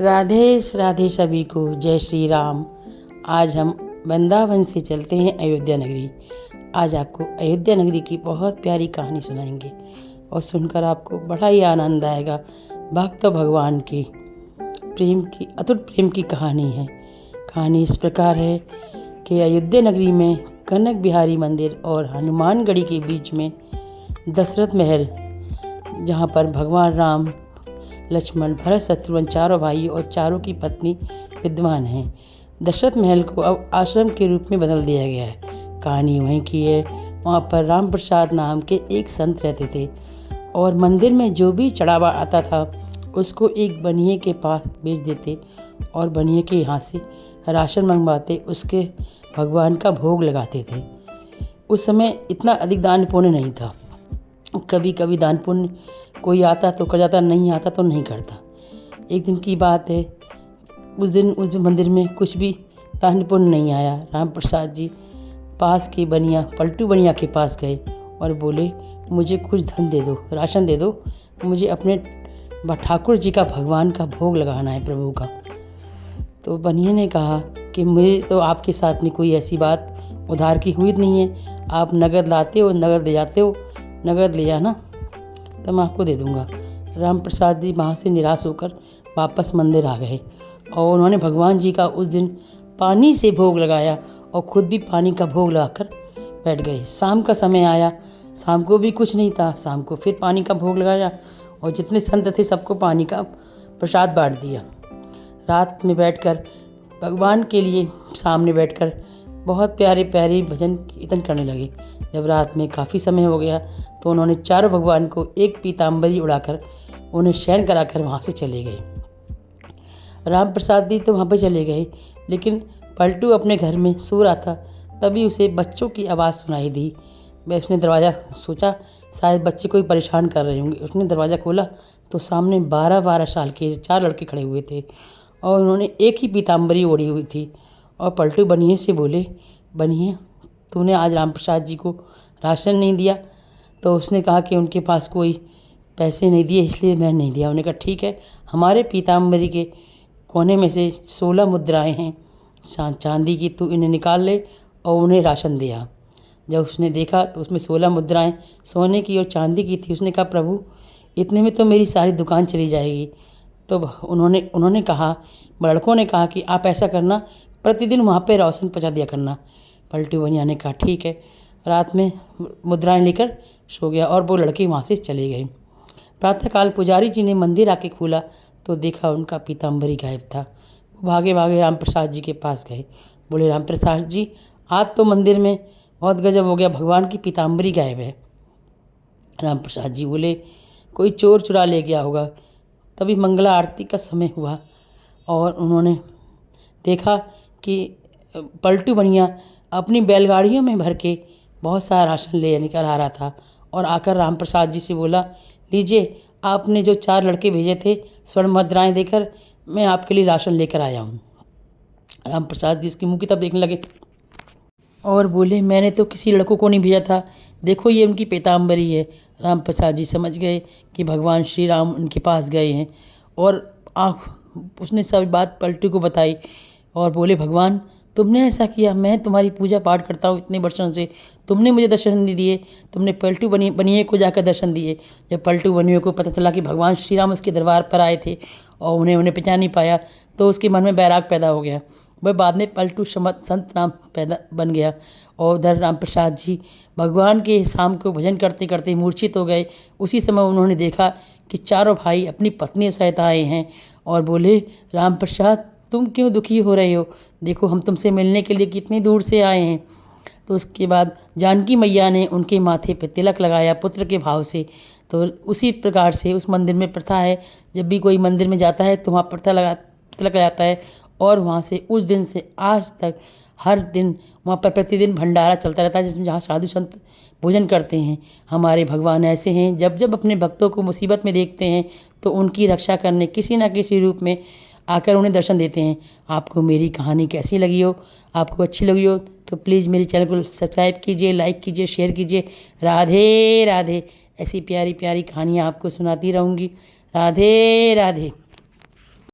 राधे राधे सभी को, जय श्री राम। आज हम वृंदावन से चलते हैं अयोध्या नगरी। आज आपको अयोध्या नगरी की बहुत प्यारी कहानी सुनाएंगे और सुनकर आपको बड़ा ही आनंद आएगा। भक्त भगवान की प्रेम की अतुट प्रेम की कहानी है। कहानी इस प्रकार है कि अयोध्या नगरी में कनक बिहारी मंदिर और हनुमानगढ़ी के बीच में दशरथ महल, जहाँ पर भगवान राम, लक्ष्मण, भरत, शत्रुघ्न चारों भाई और चारों की पत्नी विद्यमान हैं। दशरथ महल को अब आश्रम के रूप में बदल दिया गया है। कहानी वहीं की है। वहाँ पर राम प्रसाद नाम के एक संत रहते थे और मंदिर में जो भी चढ़ावा आता था उसको एक बनिए के पास बेच देते और बनिए के यहाँ से राशन मंगवाते, उसके भगवान का भोग लगाते थे। उस समय इतना अधिक दान पुण्य नहीं था। कभी कभी दान पुण्य कोई आता तो कर जाता, नहीं आता तो नहीं करता। एक दिन की बात है, उस दिन उस मंदिर में कुछ भी दान पुण्य नहीं आया। राम प्रसाद जी पास के बनिया, पलटू बनिया के पास गए और बोले, मुझे कुछ धन दे दो, राशन दे दो, मुझे अपने ठाकुर जी का भगवान का भोग लगाना है, प्रभु का। तो बनिया ने कहा कि मेरे तो आपके साथ में कोई ऐसी बात उधार की हुई नहीं है। आप नगद लाते हो, नगद ले जाते हो, नगद ले जाना तो मैं आपको दे दूँगा। राम प्रसाद जी वहाँ से निराश होकर वापस मंदिर आ गए और उन्होंने भगवान जी का उस दिन पानी से भोग लगाया और ख़ुद भी पानी का भोग लगाकर बैठ गए। शाम का समय आया, शाम को भी कुछ नहीं था। शाम को फिर पानी का भोग लगाया और जितने संत थे सबको पानी का प्रसाद बांट दिया। रात में बैठकर भगवान के लिए सामने बैठकर बहुत प्यारे प्यारे भजन कीर्तन करने लगे। जब रात में काफ़ी समय हो गया तो उन्होंने चारों भगवान को एक पीताम्बरी उड़ाकर उन्हें शयन कराकर वहाँ से चले गए। राम प्रसाद जी तो वहाँ पर चले गए, लेकिन पलटू अपने घर में सो रहा था। तभी उसे बच्चों की आवाज़ सुनाई दी। उसने दरवाज़ा, सोचा शायद बच्चे कोई परेशान कर रहे होंगे। उसने दरवाज़ा खोला तो सामने 12-12 साल के 4 लड़के खड़े हुए थे और उन्होंने एक ही पीताम्बरी ओढ़ी हुई थी। और पलटू बनिए से बोले, बनिए तूने आज राम प्रसाद जी को राशन नहीं दिया? तो उसने कहा कि उनके पास कोई पैसे नहीं दिए इसलिए मैं नहीं दिया। उन्होंने कहा ठीक है, हमारे पीताम्बरी के कोने में से 16 मुद्राएं हैं चांदी की, तू इन्हें निकाल ले और उन्हें राशन दिया। जब उसने देखा तो उसमें 16 मुद्राएं सोने की और चांदी की थी। उसने कहा, प्रभु इतने में तो मेरी सारी दुकान चली जाएगी। तो उन्होंने कहा, लड़कों ने कहा कि आप ऐसा करना, प्रतिदिन वहाँ पे राशन पहुँचा दिया करना। पलटू बनिया ने कहा ठीक है। रात में मुद्राएं लेकर सो गया और वो लड़के वहाँ से चले गए। प्रातःकाल पुजारी जी ने मंदिर आके खोला तो देखा उनका पीताम्बरी गायब था। वो भागे भागे राम प्रसाद जी के पास गए। बोले, राम प्रसाद जी आज तो मंदिर में बहुत गजब हो गया, भगवान की पीताम्बरी गायब है। राम प्रसाद जी बोले, कोई चोर चुरा ले गया होगा। तभी मंगला आरती का समय हुआ और उन्होंने देखा कि पलटू बनिया अपनी बैलगाड़ियों में भर के बहुत सारा राशन ले निकल आ रहा था और आकर राम प्रसाद जी से बोला, लीजिए आपने जो 4 लड़के भेजे थे स्वर्ण मुद्राएं देकर, मैं आपके लिए राशन लेकर आया हूँ। राम प्रसाद जी उसकी मुँह की तरफ देखने लगे और बोले, मैंने तो किसी लड़कों को नहीं भेजा था, देखो ये उनकी पीताम्बरी है। राम प्रसाद जी समझ गए कि भगवान श्री राम उनके पास गए हैं और उसने सब बात पलटू को बताई और बोले, भगवान तुमने ऐसा किया, मैं तुम्हारी पूजा पाठ करता हूँ इतने वर्षों से, तुमने मुझे दर्शन नहीं दिए, तुमने पलटू बनिए को जाकर दर्शन दिए। जब पलटू बनिए को पता चला कि भगवान श्री राम उसके दरबार पर आए थे और उन्हें पहचान नहीं पाया तो उसके मन में बैराग पैदा हो गया। वह बाद में पलटू संत नाम बन गया। और उधर राम प्रसाद जी भगवान के शाम को भजन करते करते मूर्छित हो गए। उसी समय उन्होंने देखा कि चारों भाई अपनी पत्नी सहित आए हैं और बोले, राम प्रसाद तुम क्यों दुखी हो रहे हो? देखो हम तुमसे मिलने के लिए कितनी दूर से आए हैं। तो उसके बाद जानकी मैया ने उनके माथे पे तिलक लगाया पुत्र के भाव से। तो उसी प्रकार से उस मंदिर में प्रथा है, जब भी कोई मंदिर में जाता है तो वहाँ तिलक लगाता है और वहाँ से उस दिन से आज तक हर दिन वहाँ पर प्रतिदिन भंडारा चलता रहता है, जिसमें जहाँ साधु संत भोजन करते हैं। हमारे भगवान ऐसे हैं, जब जब अपने भक्तों को मुसीबत में देखते हैं तो उनकी रक्षा करने किसी न किसी रूप में आकर उन्हें दर्शन देते हैं। आपको मेरी कहानी कैसी लगी हो, आपको अच्छी लगी हो तो प्लीज़ मेरे चैनल को सब्सक्राइब कीजिए, लाइक कीजिए, शेयर कीजिए। राधे राधे। ऐसी प्यारी प्यारी कहानियाँ आपको सुनाती रहूँगी। राधे राधे।